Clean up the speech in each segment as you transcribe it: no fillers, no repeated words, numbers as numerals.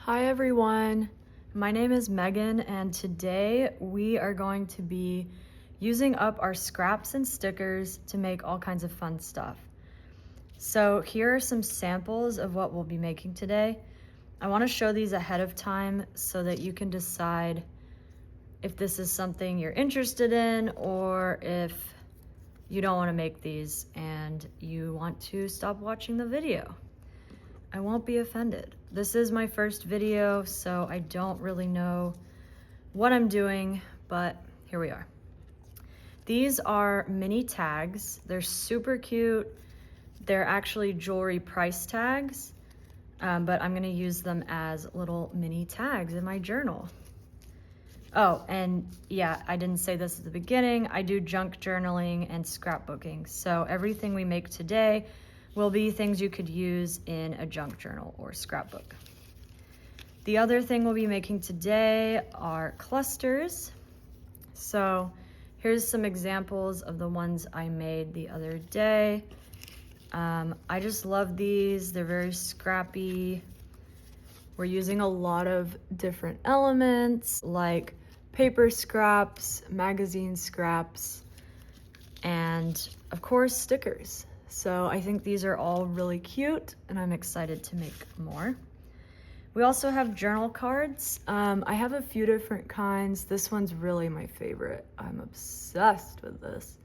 Hi everyone, my name is Megan and today we are going to be using up our scraps and stickers to make all kinds of fun stuff. So here are some samples of what we'll be making today. I want to show these ahead of time so that you can decide if this is something you're interested in or if you don't want to make these and you want to stop watching the video. I won't be offended. This is my first video, so I don't really know what I'm doing, but here we are. These are mini tags. They're super cute. They're actually jewelry price tags, but I'm gonna use them as little mini tags in my journal. Oh, and yeah, I didn't say this at the beginning. I do junk journaling and scrapbooking. So everything we make today will be things you could use in a junk journal or scrapbook. The other thing we'll be making today are clusters. So here's some examples of the ones I made the other day. I just love these. They're very scrappy. We're using a lot of different elements like paper scraps, magazine scraps, and of course stickers. So I think these are all really cute and I'm excited to make more. We also have journal cards. I have a few different kinds. This one's really my favorite. I'm obsessed with this.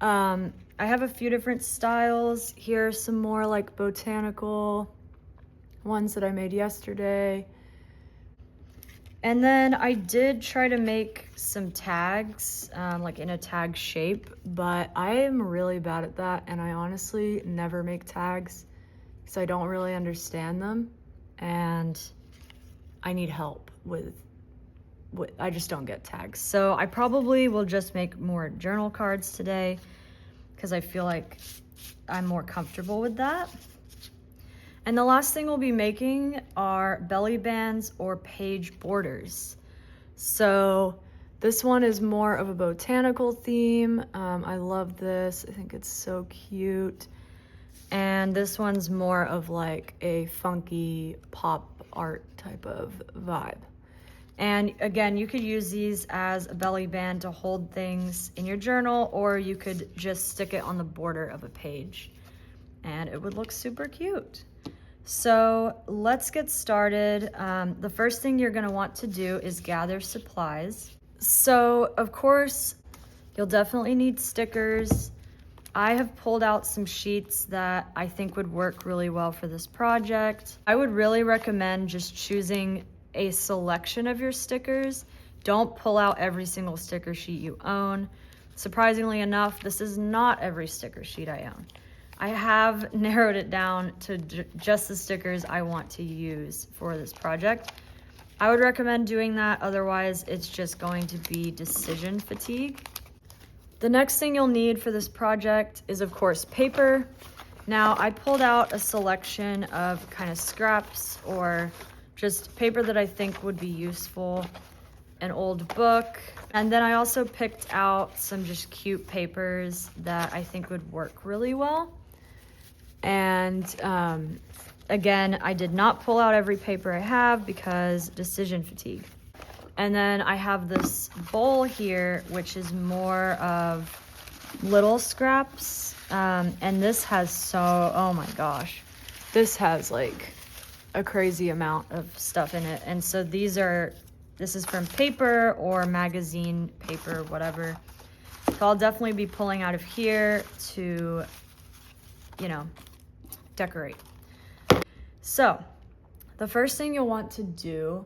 I have a few different styles. Here are some more like botanical ones that I made yesterday. And then I did try to make some tags, like in a tag shape, but I am really bad at that. And I honestly never make tags because I don't really understand them. And I need help with I just don't get tags. So I probably will just make more journal cards today because I feel like I'm more comfortable with that. And the last thing we'll be making are belly bands or page borders. So this one is more of a botanical theme. I love this. I think it's so cute. And this one's more of like a funky pop art type of vibe. And again, you could use these as a belly band to hold things in your journal, or you could just stick it on the border of a page and it would look super cute. So let's get started. The first thing you're gonna want to do is gather supplies. So of course, you'll definitely need stickers. I have pulled out some sheets that I think would work really well for this project. I would really recommend just choosing a selection of your stickers. Don't pull out every single sticker sheet you own. Surprisingly enough, this is not every sticker sheet I own. I have narrowed it down to just the stickers I want to use for this project. I would recommend doing that, otherwise it's just going to be decision fatigue. The next thing you'll need for this project is of course paper. Now I pulled out a selection of kind of scraps or just paper that I think would be useful, an old book, and then I also picked out some just cute papers that I think would work really well. And again, I did not pull out every paper I have because decision fatigue. And then I have this bowl here, which is more of little scraps. And this has oh my gosh, this has like a crazy amount of stuff in it. And so this is from paper or magazine paper, whatever. So I'll definitely be pulling out of here to, decorate. So the first thing you'll want to do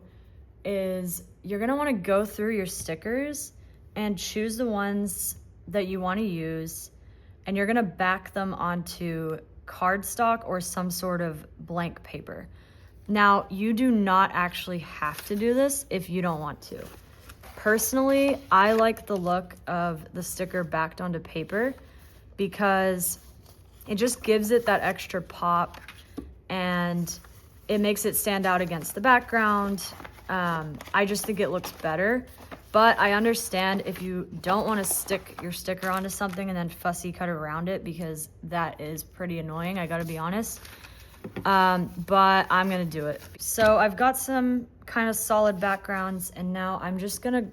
is you're gonna wanna go through your stickers and choose the ones that you wanna use, and you're gonna back them onto cardstock or some sort of blank paper. Now, you do not actually have to do this if you don't want to. Personally, I like the look of the sticker backed onto paper because it just gives it that extra pop and it makes it stand out against the background. I just think it looks better, but I understand if you don't want to stick your sticker onto something and then fussy cut around it, because that is pretty annoying, I gotta be honest. but I'm gonna do it. So I've got some kind of solid backgrounds, and now I'm just gonna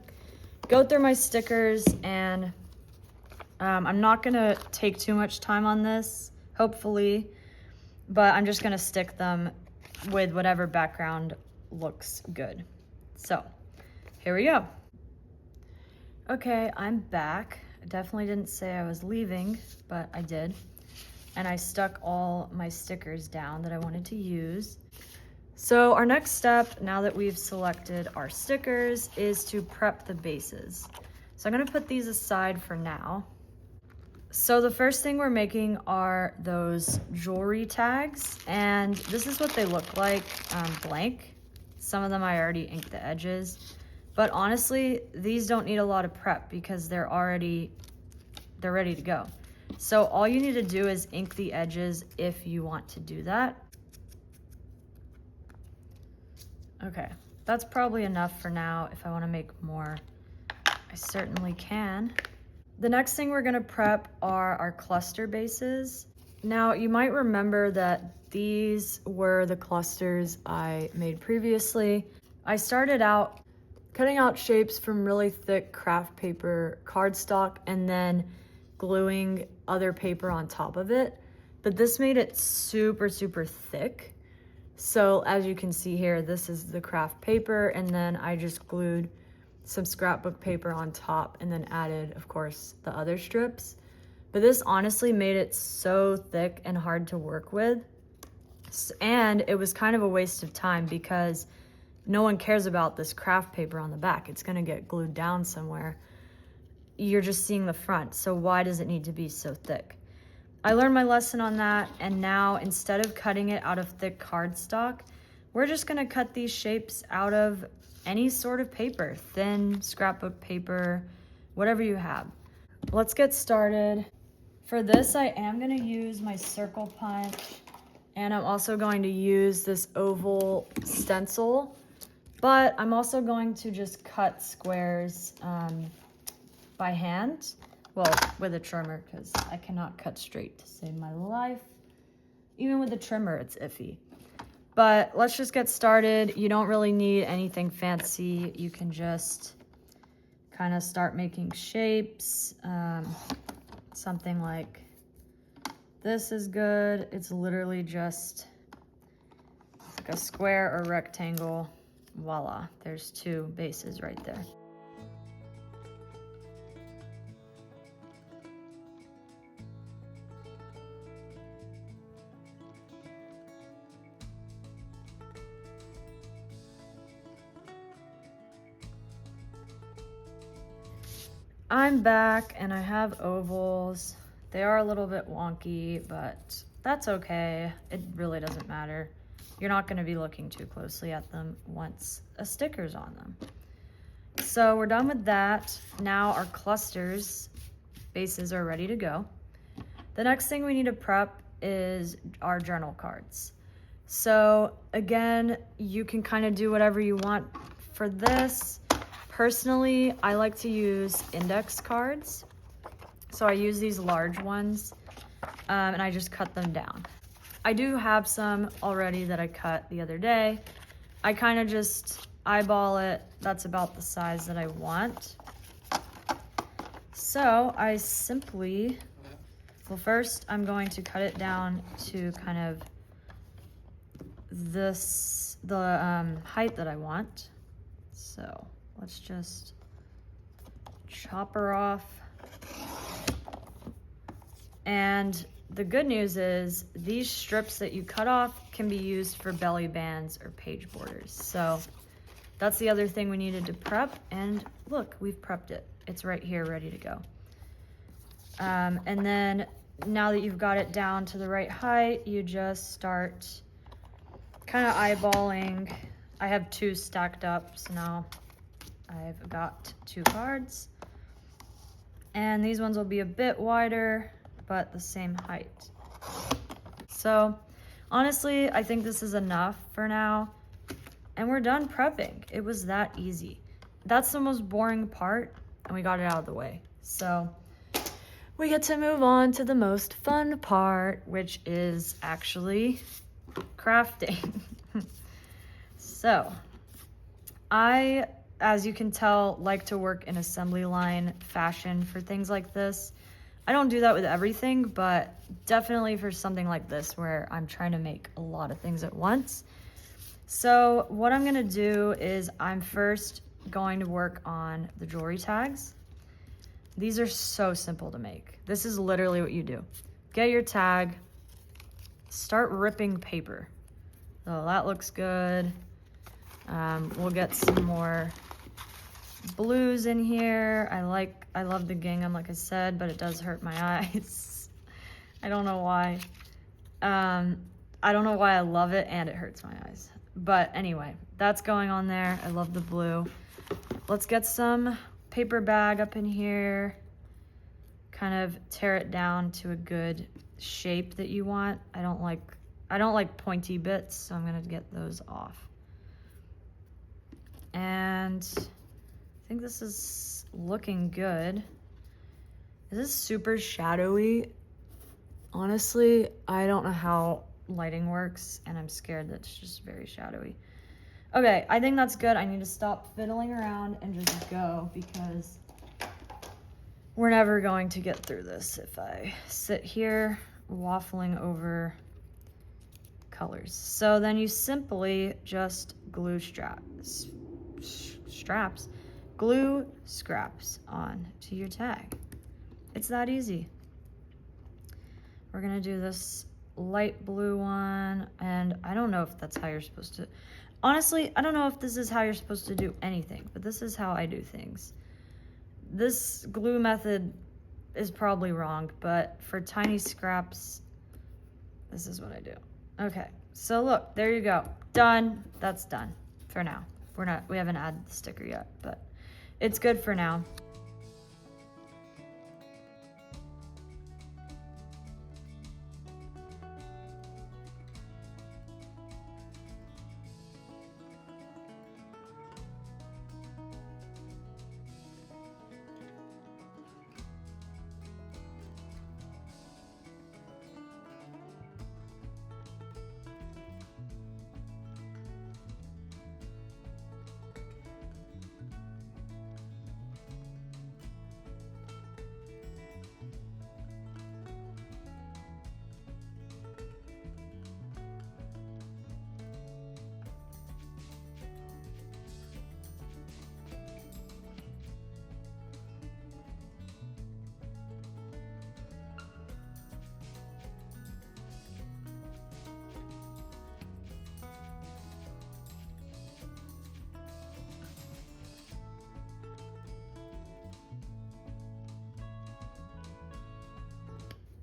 go through my stickers, and I'm not gonna take too much time on this, hopefully, but I'm just gonna stick them with whatever background looks good. So here we go. Okay, I'm back. I definitely didn't say I was leaving, but I did. And I stuck all my stickers down that I wanted to use. So our next step, now that we've selected our stickers, is to prep the bases. So I'm gonna put these aside for now. So the first thing we're making are those jewelry tags, and this is what they look like, blank. Some of them I already inked the edges, but honestly, these don't need a lot of prep because they're ready to go. So all you need to do is ink the edges if you want to do that. Okay, that's probably enough for now. If I want to make more, I certainly can. The next thing we're gonna prep are our cluster bases. Now, you might remember that these were the clusters I made previously. I started out cutting out shapes from really thick craft paper cardstock and then gluing other paper on top of it. But this made it super, super thick. So as you can see here, this is the craft paper, and then I just glued some scrapbook paper on top and then added, of course, the other strips. But this honestly made it so thick and hard to work with. And it was kind of a waste of time because no one cares about this craft paper on the back. It's gonna get glued down somewhere. You're just seeing the front, so why does it need to be so thick? I learned my lesson on that, and now instead of cutting it out of thick cardstock, we're just gonna cut these shapes out of any sort of paper, thin scrapbook paper, whatever you have. Let's get started. For this, I am gonna use my circle punch, and I'm also going to use this oval stencil, but I'm also going to just cut squares by hand. Well, with a trimmer, because I cannot cut straight to save my life. Even with a trimmer, it's iffy. But let's just get started. You don't really need anything fancy. You can just kind of start making shapes. Something like this is good. It's literally just like a square or rectangle. Voila, there's two bases right there. I'm back and I have ovals. They are a little bit wonky, but that's okay. It really doesn't matter. You're not gonna be looking too closely at them once a sticker's on them. So we're done with that. Now our clusters bases are ready to go. The next thing we need to prep is our journal cards. So again, you can kind of do whatever you want for this. Personally, I like to use index cards. So I use these large ones and I just cut them down. I do have some already that I cut the other day. I kind of just eyeball it. That's about the size that I want. So I simply, well, first I'm going to cut it down to kind of the height that I want. So let's just chop her off. And the good news is these strips that you cut off can be used for belly bands or page borders. So that's the other thing we needed to prep. And look, we've prepped it. It's right here, ready to go. And then now that you've got it down to the right height, you just start kind of eyeballing. I have two stacked up, so now I've got two cards. And these ones will be a bit wider, but the same height. So honestly, I think this is enough for now. And we're done prepping. It was that easy. That's the most boring part, and we got it out of the way. So we get to move on to the most fun part, which is actually crafting. So, I, as you can tell, like to work in assembly line fashion for things like this. I don't do that with everything, but definitely for something like this where I'm trying to make a lot of things at once. So what I'm gonna do is I'm first going to work on the jewelry tags. These are so simple to make. This is literally what you do. Get your tag, start ripping paper. So that looks good. We'll get some more blues in here. I love the gingham, like I said, but it does hurt my eyes. I don't know why. I don't know why I love it and it hurts my eyes. But anyway, that's going on there. I love the blue. Let's get some paper bag up in here. Kind of tear it down to a good shape that you want. I don't like pointy bits, so I'm gonna get those off. And I think this is looking good. This is super shadowy. Honestly, I don't know how lighting works, and I'm scared that it's just very shadowy. Okay, I think that's good. I need to stop fiddling around and just go because we're never going to get through this if I sit here waffling over colors. So then you simply just glue glue scraps on to your tag. It's that easy. We're gonna do this light blue one, and I don't know if that's how you're supposed to, honestly, I don't know if this is how you're supposed to do anything, but this is how I do things. This glue method is probably wrong, but for tiny scraps, this is what I do. Okay, so look, there you go. Done. That's done for now. We haven't added the sticker yet, but it's good for now.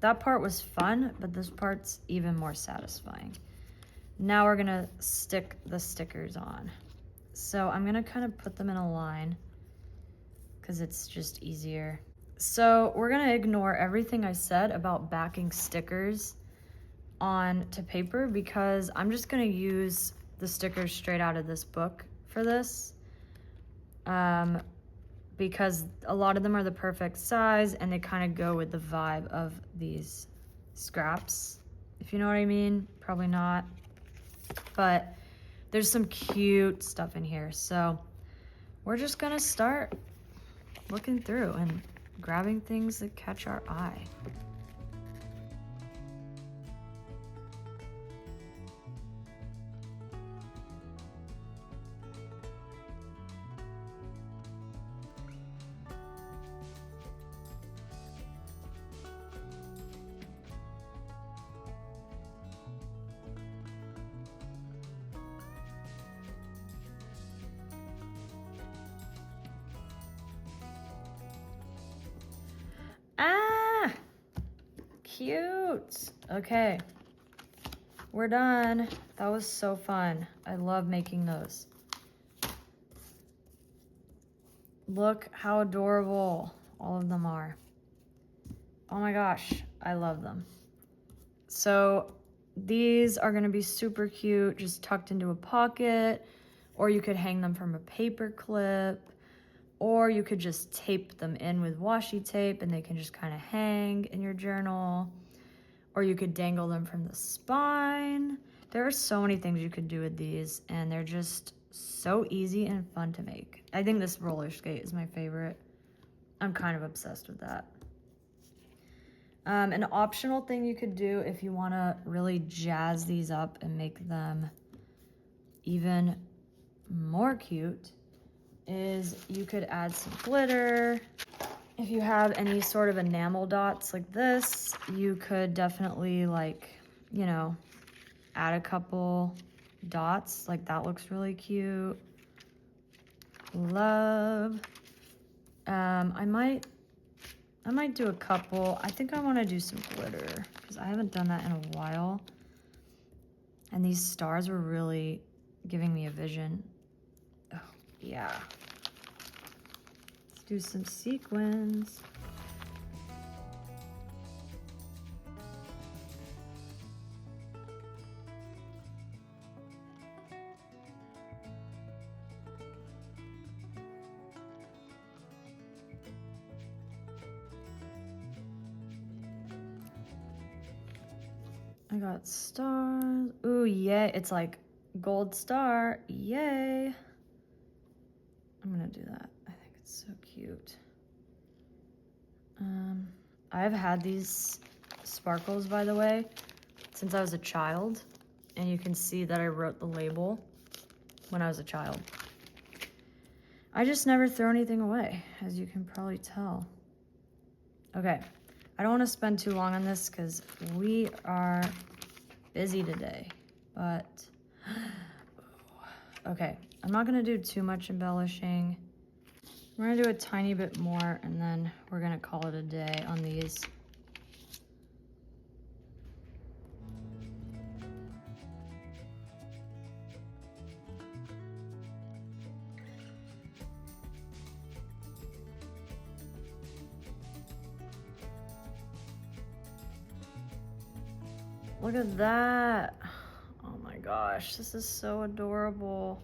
That part was fun, but this part's even more satisfying. Now we're gonna stick the stickers on. So I'm gonna kind of put them in a line because it's just easier. So we're gonna ignore everything I said about backing stickers onto paper because I'm just gonna use the stickers straight out of this book for this. Because a lot of them are the perfect size and they kind of go with the vibe of these scraps, if you know what I mean. Probably not, but there's some cute stuff in here. So we're just gonna start looking through and grabbing things that catch our eye. Ah, cute. Okay, we're done. That was so fun. I love making those. Look how adorable all of them are. Oh my gosh, I love them. So these are gonna be super cute, just tucked into a pocket, or you could hang them from a paper clip, or you could just tape them in with washi tape and they can just kind of hang in your journal. Or you could dangle them from the spine. There are so many things you could do with these, and they're just so easy and fun to make. I think this roller skate is my favorite. I'm kind of obsessed with that. An optional thing you could do if you want to really jazz these up and make them even more cute is you could add some glitter. If you have any sort of enamel dots like this, you could definitely, like, you know, add a couple dots. Like, that looks really cute. Love. I might do a couple. I think I want to do some glitter because I haven't done that in a while. And these stars were really giving me a vision. Oh, yeah. Let's do some sequins. I got stars. Ooh, yeah, it's like gold star. Yay. I'm gonna do that. I think it's so cute. I've had these sparkles, by the way, since I was a child, and you can see that I wrote the label when I was a child. I just never throw anything away, as you can probably tell. Okay, I don't want to spend too long on this because we are busy today, but okay, I'm not gonna do too much embellishing. We're gonna do a tiny bit more and then we're gonna call it a day on these. Look at that. Oh my gosh, this is so adorable.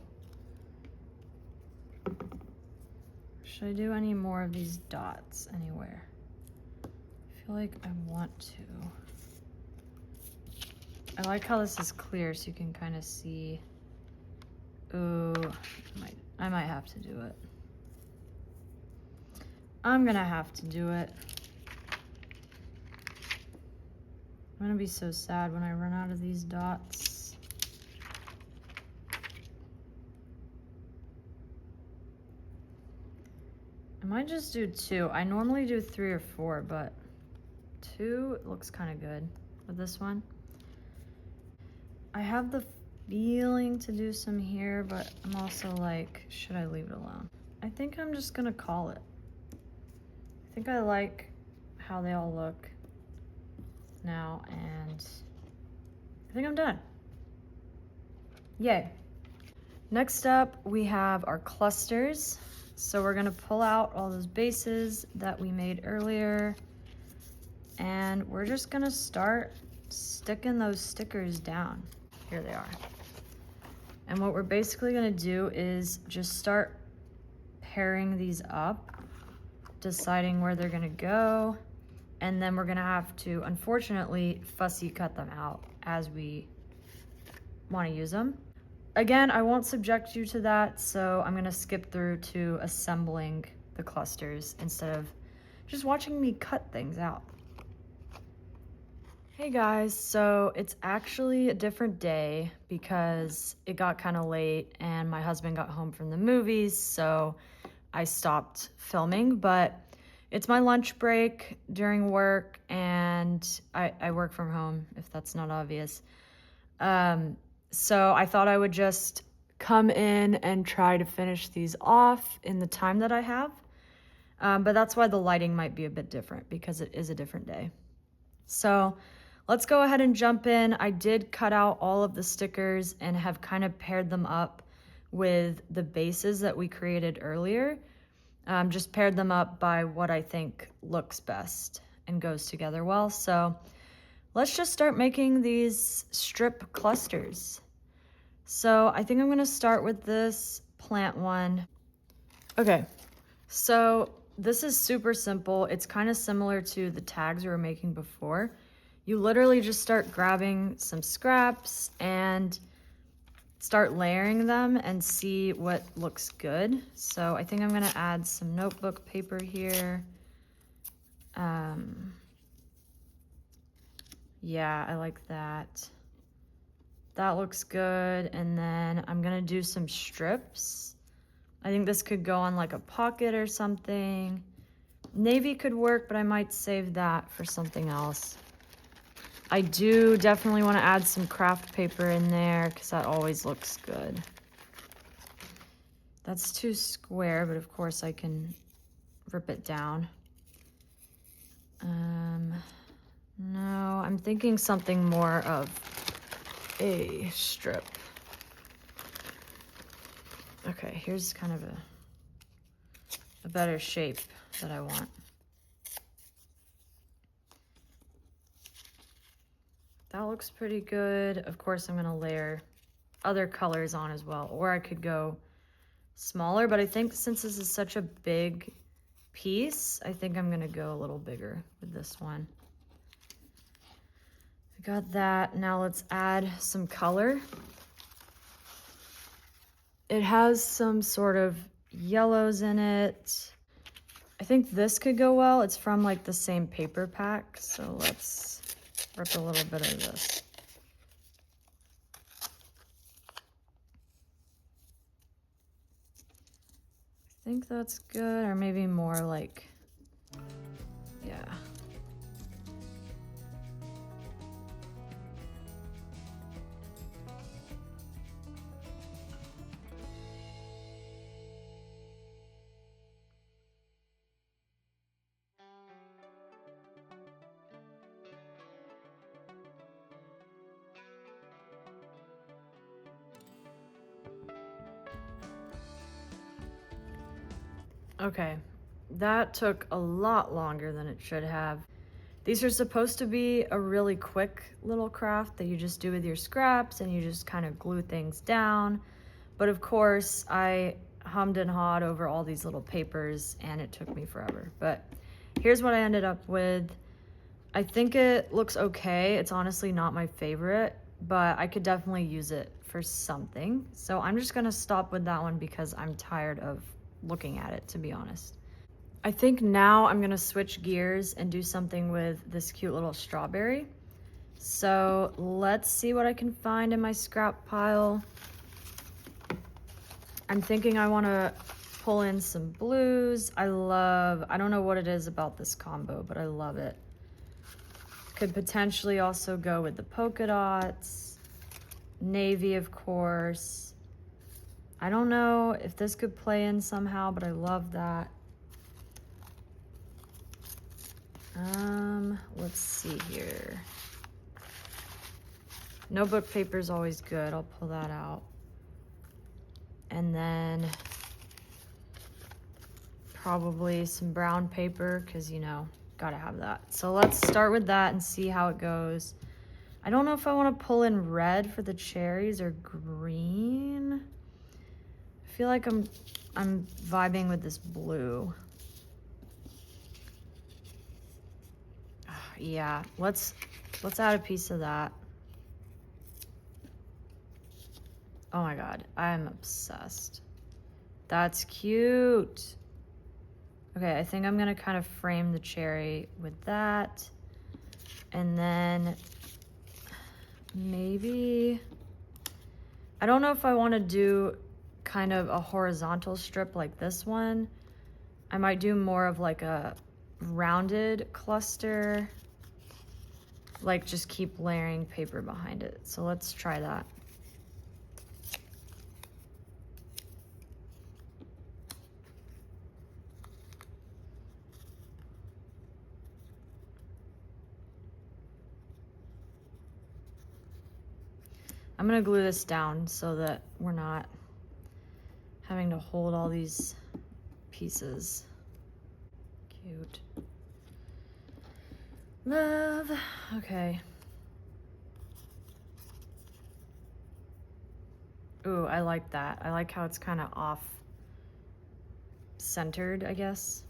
Should I do any more of these dots anywhere? I feel like I want to. I like how this is clear so you can kind of see. Ooh, I might have to do it. I'm gonna have to do it. I'm gonna be so sad when I run out of these dots. I might just do 2. I normally do 3 or 4, but 2 looks kind of good with this one. I have the feeling to do some here, but I'm also like, should I leave it alone? I think I'm just gonna call it. I think I like how they all look now, and I think I'm done. Yay. Next up, we have our clusters. So we're gonna pull out all those bases that we made earlier, and we're just gonna start sticking those stickers down. Here they are. And what we're basically gonna do is just start pairing these up, deciding where they're gonna go, and then we're gonna have to, unfortunately, fussy cut them out as we wanna use them. Again, I won't subject you to that, so I'm gonna skip through to assembling the clusters instead of just watching me cut things out. Hey guys, so it's actually a different day because it got kind of late and my husband got home from the movies, so I stopped filming, but it's my lunch break during work, and I work from home, if that's not obvious. So I thought I would just come in and try to finish these off in the time that I have. But that's why the lighting might be a bit different, because it is a different day. So let's go ahead and jump in. I did cut out all of the stickers and have kind of paired them up with the bases that we created earlier. Just paired them up by what I think looks best and goes together well. So let's just start making these strip clusters. So I think I'm gonna start with this plant one. Okay, so this is super simple. It's kind of similar to the tags we were making before. You literally just start grabbing some scraps and start layering them and see what looks good. So I think I'm gonna add some notebook paper here. Yeah, I like that. That looks good. And then I'm gonna do some strips. I think this could go on like a pocket or something. Navy could work, but I might save that for something else. I do definitely want to add some craft paper in there because that always looks good. That's too square, but of course I can rip it down. No, I'm thinking something more of a strip. Okay, here's kind of a better shape that I want. That looks pretty good. Of course, I'm gonna layer other colors on as well, or I could go smaller, but I think since this is such a big piece, I think I'm gonna go a little bigger with this one. I got that. Now let's add some color. It has some sort of yellows in it. I think this could go well. It's from like the same paper pack, so let's rip a little bit of this. I think that's good, or maybe more like, yeah. Okay, that took a lot longer than it should have. These are supposed to be a really quick little craft that you just do with your scraps and you just kind of glue things down. But of course, I hummed and hawed over all these little papers and it took me forever. But here's what I ended up with. I think it looks okay. It's honestly not my favorite, but I could definitely use it for something. So I'm just gonna stop with that one because I'm tired of looking at it, to be honest. I think now I'm gonna switch gears and do something with this cute little strawberry. So let's see what I can find in my scrap pile. I'm thinking I wanna pull in some blues. I don't know what it is about this combo, but I love it. Could potentially also go with the polka dots. Navy, of course. I don't know if this could play in somehow, but I love that. Let's see here. Notebook paper is always good. I'll pull that out. And then probably some brown paper because, you know, gotta have that. So let's start with that and see how it goes. I don't know if I want to pull in red for the cherries or green. I feel like I'm vibing with this blue. Yeah, let's add a piece of that. Oh my God, I'm obsessed. That's cute. Okay, I think I'm gonna kind of frame the cherry with that. And then maybe, I don't know if I wanna do kind of a horizontal strip like this one. I might do more of like a rounded cluster, like just keep layering paper behind it. So let's try that. I'm gonna glue this down so that we're not having to hold all these pieces. Cute. Love. Okay. Ooh, I like that. I like how it's kind of off centered, I guess.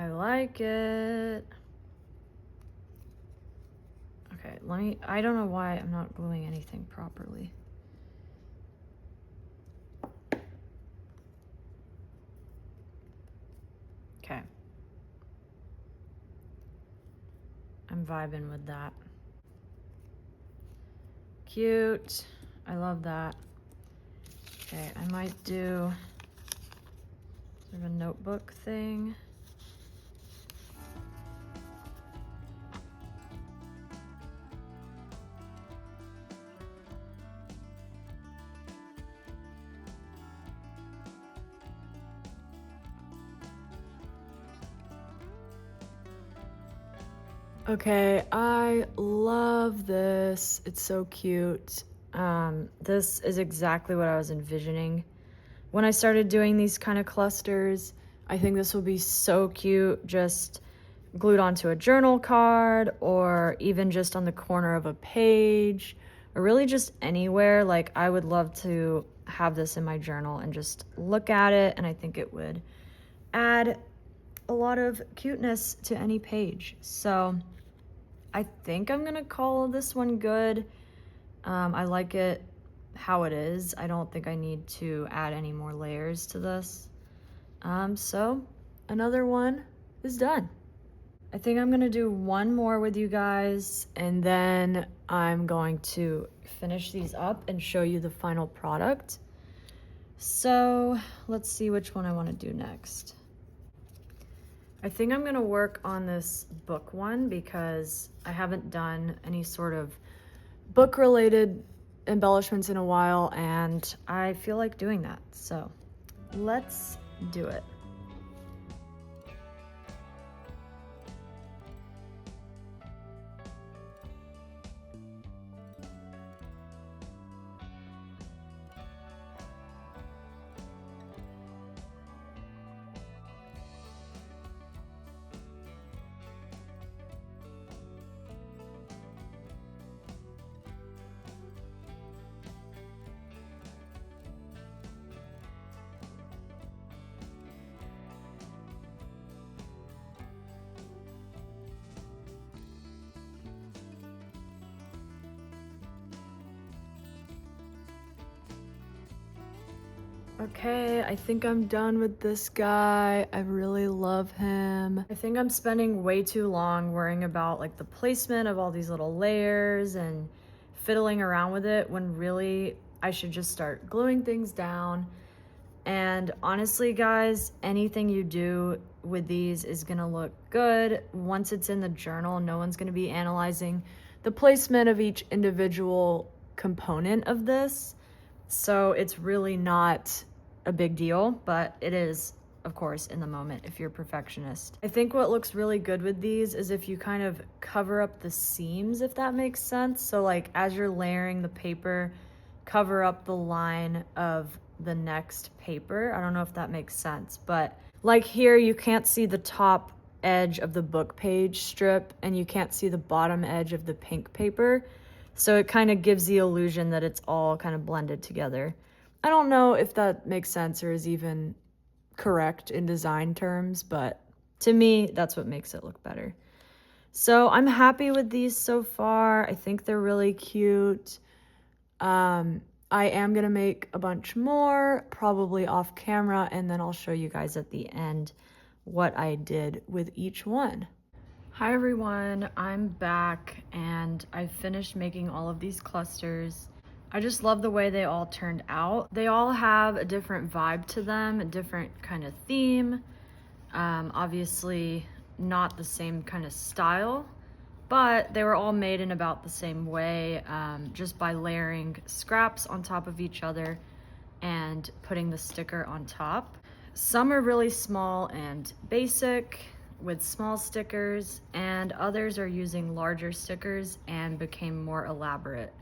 I like it. Okay, I don't know why I'm not gluing anything properly. Okay. I'm vibing with that. Cute. I love that. Okay, I might do sort of a notebook thing. Okay, I love this. It's so cute. This is exactly what I was envisioning when I started doing these kind of clusters. I think this will be so cute, just glued onto a journal card or even just on the corner of a page or really just anywhere. Like, I would love to have this in my journal and just look at it, and I think it would add a lot of cuteness to any page. So I think I'm gonna call this one good. I like it how it is. I don't think I need to add any more layers to this. So another one is done. I think I'm gonna do one more with you guys, and then I'm going to finish these up and show you the final product. So let's see which one I wanna do next. I think I'm gonna work on this book one because I haven't done any sort of book-related embellishments in a while, and I feel like doing that. So let's do it. Okay, I think I'm done with this guy. I really love him. I think I'm spending way too long worrying about like the placement of all these little layers and fiddling around with it when really I should just start gluing things down. And honestly, guys, anything you do with these is gonna look good. Once it's in the journal, no one's gonna be analyzing the placement of each individual component of this. So it's really not a big deal, but it is, of course, in the moment if you're a perfectionist. I think what looks really good with these is if you kind of cover up the seams, if that makes sense. So like as you're layering the paper, cover up the line of the next paper. I don't know if that makes sense, but like here, you can't see the top edge of the book page strip and you can't see the bottom edge of the pink paper. So it kind of gives the illusion that it's all kind of blended together. I don't know if that makes sense or is even correct in design terms, but to me, that's what makes it look better. So I'm happy with these so far. I think they're really cute. I am gonna make a bunch more, probably off camera, and then I'll show you guys at the end what I did with each one. Hi everyone, I'm back and I finished making all of these clusters. I just love the way they all turned out. They all have a different vibe to them, a different kind of theme. Obviously not the same kind of style, but they were all made in about the same way, just by layering scraps on top of each other and putting the sticker on top. Some are really small and basic with small stickers, and others are using larger stickers and became more elaborate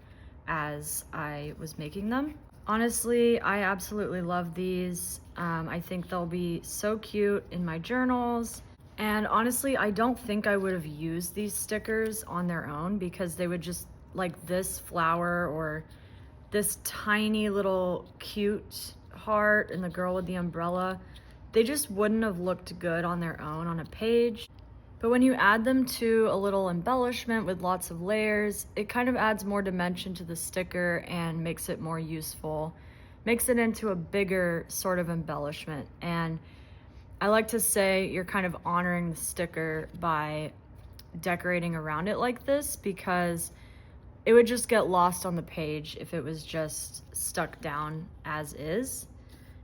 as I was making them. Honestly, I absolutely love these. I think they'll be so cute in my journals. And honestly, I don't think I would have used these stickers on their own because they would just, like this flower or this tiny little cute heart and the girl with the umbrella, they just wouldn't have looked good on their own on a page. But when you add them to a little embellishment with lots of layers, it kind of adds more dimension to the sticker and makes it more useful, makes it into a bigger sort of embellishment. And I like to say you're kind of honoring the sticker by decorating around it like this, because it would just get lost on the page if it was just stuck down as is.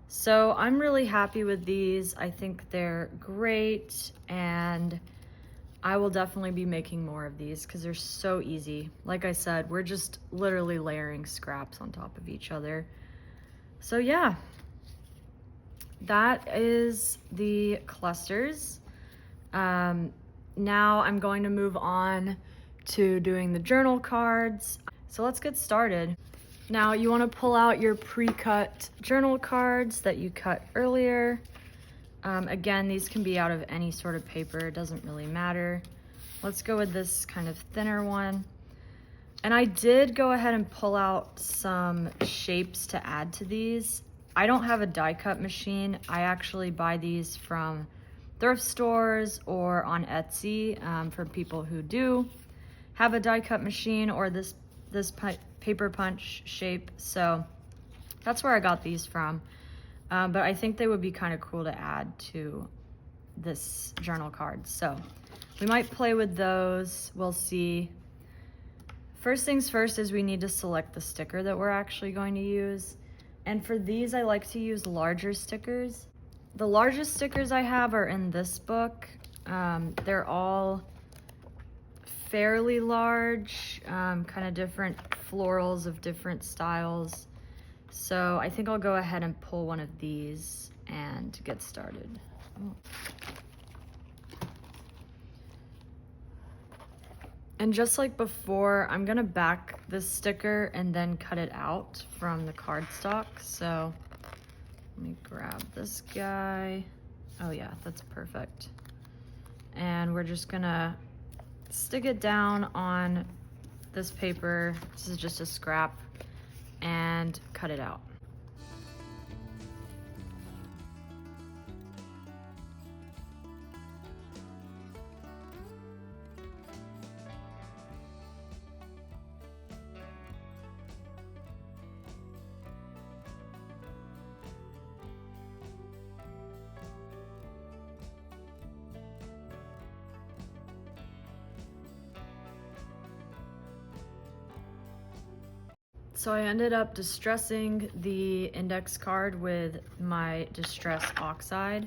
So I'm really happy with these. I think they're great, and I will definitely be making more of these because they're so easy. Like I said, we're just literally layering scraps on top of each other. So yeah, that is the clusters. Now I'm going to move on to doing the journal cards. So let's get started. Now you want to pull out your pre-cut journal cards that you cut earlier. Again, these can be out of any sort of paper, it doesn't really matter. Let's go with this kind of thinner one. And I did go ahead and pull out some shapes to add to these. I don't have a die cut machine. I actually buy these from thrift stores or on Etsy for people who do have a die cut machine or this paper punch shape. So that's where I got these from. But I think they would be kind of cool to add to this journal card. So we might play with those, we'll see. First things first is we need to select the sticker that we're actually going to use. And for these, I like to use larger stickers. The largest stickers I have are in this book. They're all fairly large, kind of different florals of different styles. So I think I'll go ahead and pull one of these and get started. Oh. And just like before, I'm gonna back this sticker and then cut it out from the cardstock. So let me grab this guy. Oh yeah, that's perfect. And we're just gonna stick it down on this paper. This is just a scrap, and cut it out. So I ended up distressing the index card with my Distress Oxide,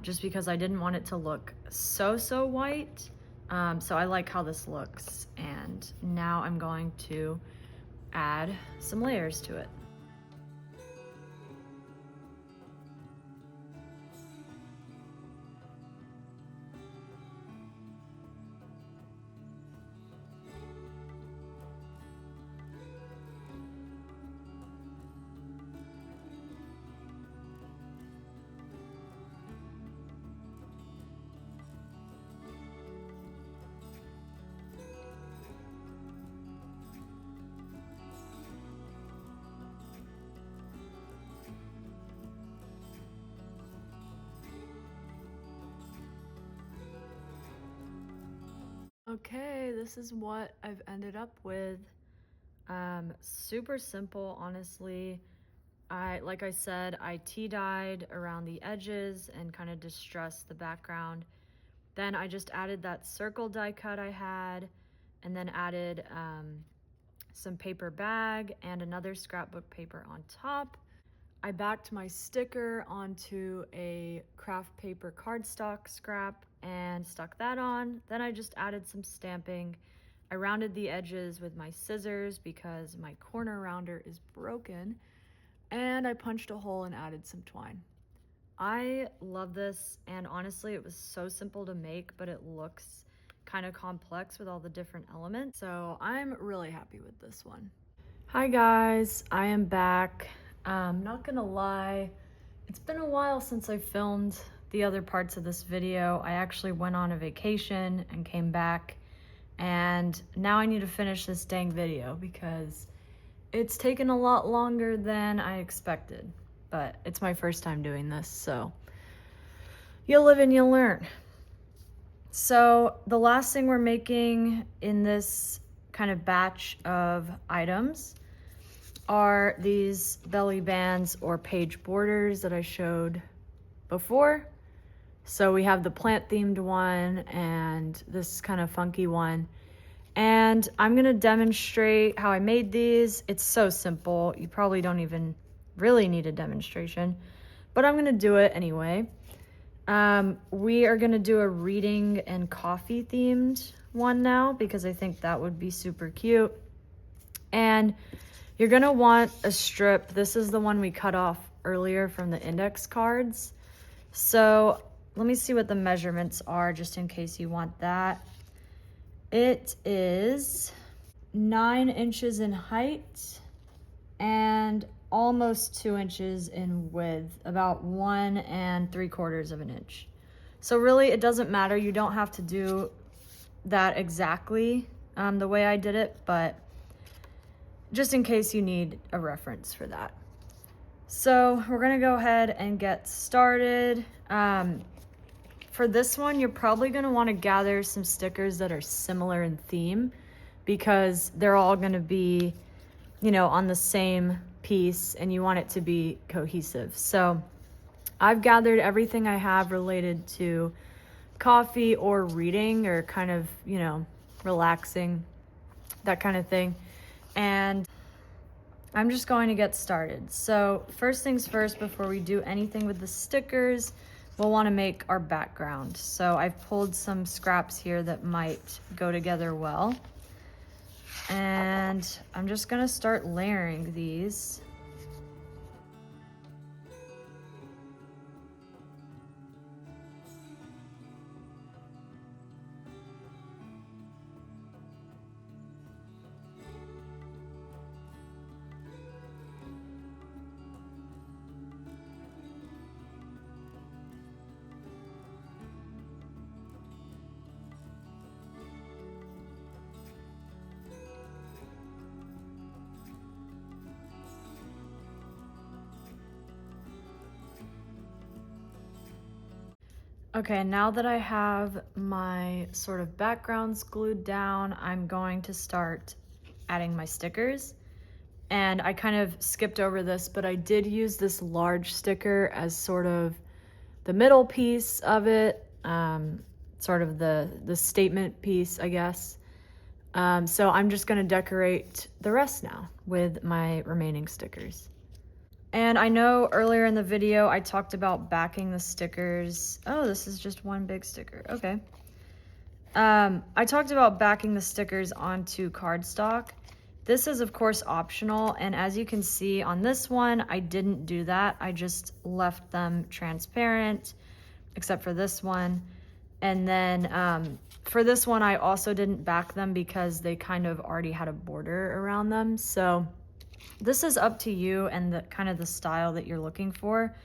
just because I didn't want it to look so white. So I like how this looks. And now I'm going to add some layers to it. Okay, this is what I've ended up with. Super simple, honestly. Like I said, I tea dyed around the edges and kind of distressed the background. Then I just added that circle die cut I had, and then added some paper bag and another scrapbook paper on top. I backed my sticker onto a craft paper cardstock scrap and stuck that on. Then I just added some stamping. I rounded the edges with my scissors because my corner rounder is broken, and I punched a hole and added some twine. I love this, and honestly it was so simple to make, but it looks kind of complex with all the different elements. So I'm really happy with this one. Hi guys, I am back. Not gonna lie, it's been a while since I filmed the other parts of this video. I actually went on a vacation and came back, and now I need to finish this dang video because it's taken a lot longer than I expected, but it's my first time doing this, so you'll live and you'll learn. So the last thing we're making in this kind of batch of items are these belly bands or page borders that I showed before. So we have the plant themed one and this kind of funky one. And I'm gonna demonstrate how I made these. It's so simple. You probably don't even really need a demonstration, but I'm gonna do it anyway. We are gonna do a reading and coffee themed one now because I think that would be super cute. And you're gonna want a strip. This is the one we cut off earlier from the index cards. So let me see what the measurements are just in case you want that. It is 9 inches in height and almost 2 inches in width, about 1 3/4 of an inch. So really it doesn't matter. You don't have to do that exactly the way I did it, but just in case you need a reference for that. So we're gonna go ahead and get started. For this one, you're probably gonna wanna gather some stickers that are similar in theme because they're all gonna be, you know, on the same piece and you want it to be cohesive. So I've gathered everything I have related to coffee or reading or kind of, you know, relaxing, that kind of thing. And I'm just going to get started. So first things first, before we do anything with the stickers, we'll want to make our background. So I've pulled some scraps here that might go together well. And I'm just gonna start layering these. Okay, now that I have my sort of backgrounds glued down, I'm going to start adding my stickers. And I kind of skipped over this, but I did use this large sticker as sort of the middle piece of it, sort of the statement piece, I guess. So I'm just gonna decorate the rest now with my remaining stickers. And I know earlier in the video, I talked about backing the stickers. Oh, this is just one big sticker, okay. I talked about backing the stickers onto cardstock. This is of course optional, and as you can see on this one, I didn't do that. I just left them transparent, except for this one. And then for this one, I also didn't back them because they kind of already had a border around them. So this is up to you and the kind of the style that you're looking for.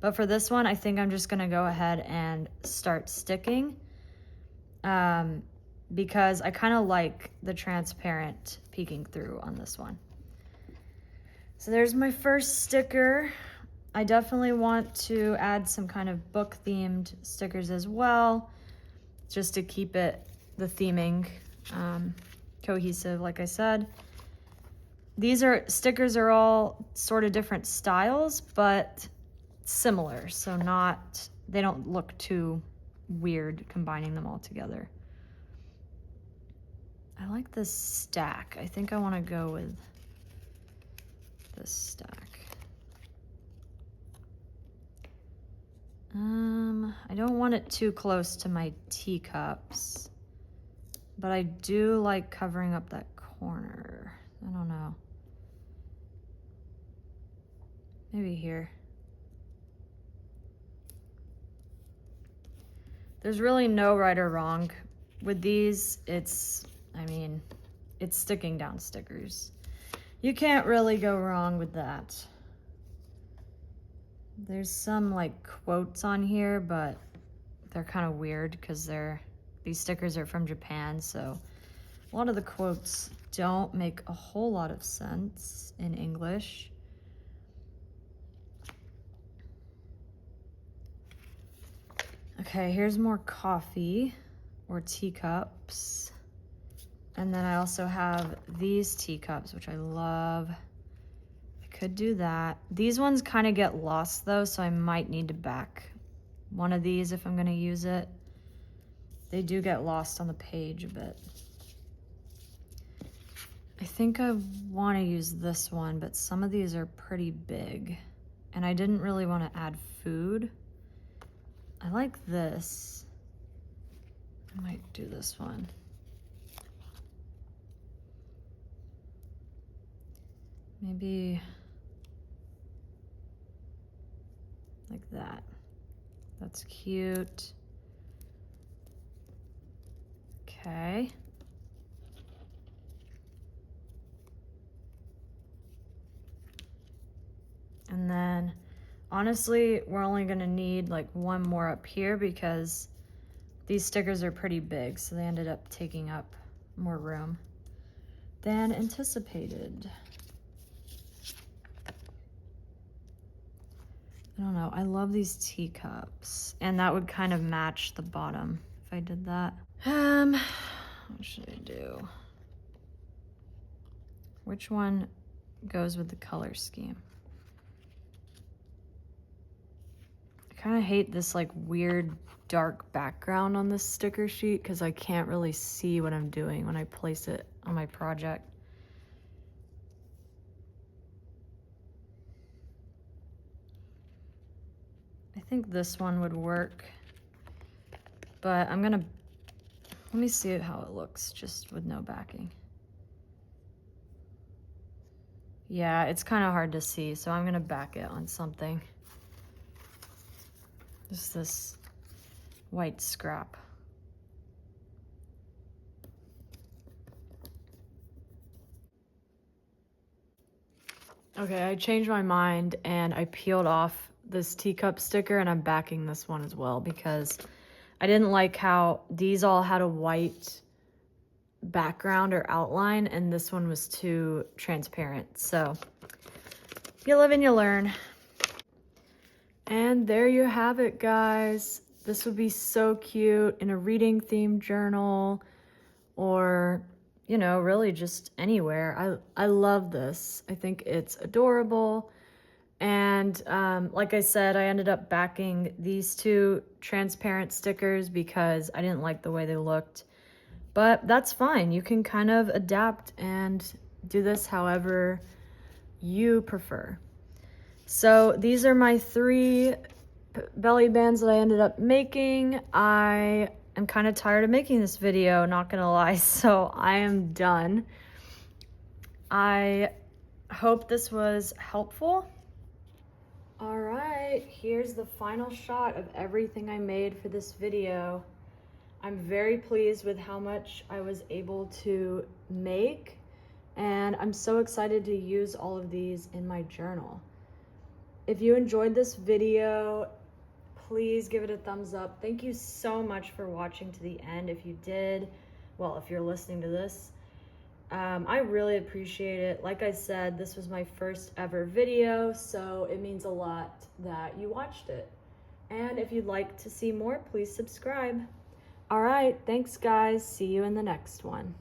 But for this one, I think I'm just gonna go ahead and start sticking because I kind of like the transparent peeking through on this one. So there's my first sticker. I definitely want to add some kind of book themed stickers as well, just to keep it, the theming, cohesive, like I said. These stickers are all sort of different styles, but similar. So they don't look too weird combining them all together. I like this stack. I think I want to go with this stack. I don't want it too close to my teacups, but I do like covering up that corner. I don't know. Maybe here. There's really no right or wrong. With these, it's sticking down stickers. You can't really go wrong with that. There's some like quotes on here, but they're kind of weird because these stickers are from Japan, so a lot of the quotes don't make a whole lot of sense in English. Okay, here's more coffee or teacups. And then I also have these teacups, which I love. I could do that. These ones kind of get lost though, so I might need to back one of these if I'm gonna use it. They do get lost on the page a bit. I think I want to use this one, but some of these are pretty big. And I didn't really want to add food. I like this. I might do this one. Maybe like that. That's cute. Okay. And then honestly, we're only gonna need like one more up here because these stickers are pretty big, so they ended up taking up more room than anticipated. I don't know, I love these teacups. And that would kind of match the bottom if I did that. What should I do? Which one goes with the color scheme? I kind of hate this like weird dark background on this sticker sheet because I can't really see what I'm doing when I place it on my project. I think this one would work, but I'm gonna, let me see how it looks just with no backing. Yeah, it's kind of hard to see, so I'm gonna back it on something. Just this white scrap. Okay, I changed my mind and I peeled off this teacup sticker and I'm backing this one as well because I didn't like how these all had a white background or outline and this one was too transparent. So you live and you learn. And there you have it, guys. This would be so cute in a reading themed journal or, you know, really just anywhere. I love this. I think it's adorable. And like I said, I ended up backing these two transparent stickers because I didn't like the way they looked. But that's fine. You can kind of adapt and do this however you prefer. So these are my 3 belly bands that I ended up making. I am kind of tired of making this video, not gonna lie, so I am done. I hope this was helpful. All right, here's the final shot of everything I made for this video. I'm very pleased with how much I was able to make, and I'm so excited to use all of these in my journal. If you enjoyed this video, please give it a thumbs up. Thank you so much for watching to the end. If you did, well, if you're listening to this, I really appreciate it. Like I said, this was my first ever video, so it means a lot that you watched it. And if you'd like to see more, please subscribe. All right, thanks guys. See you in the next one.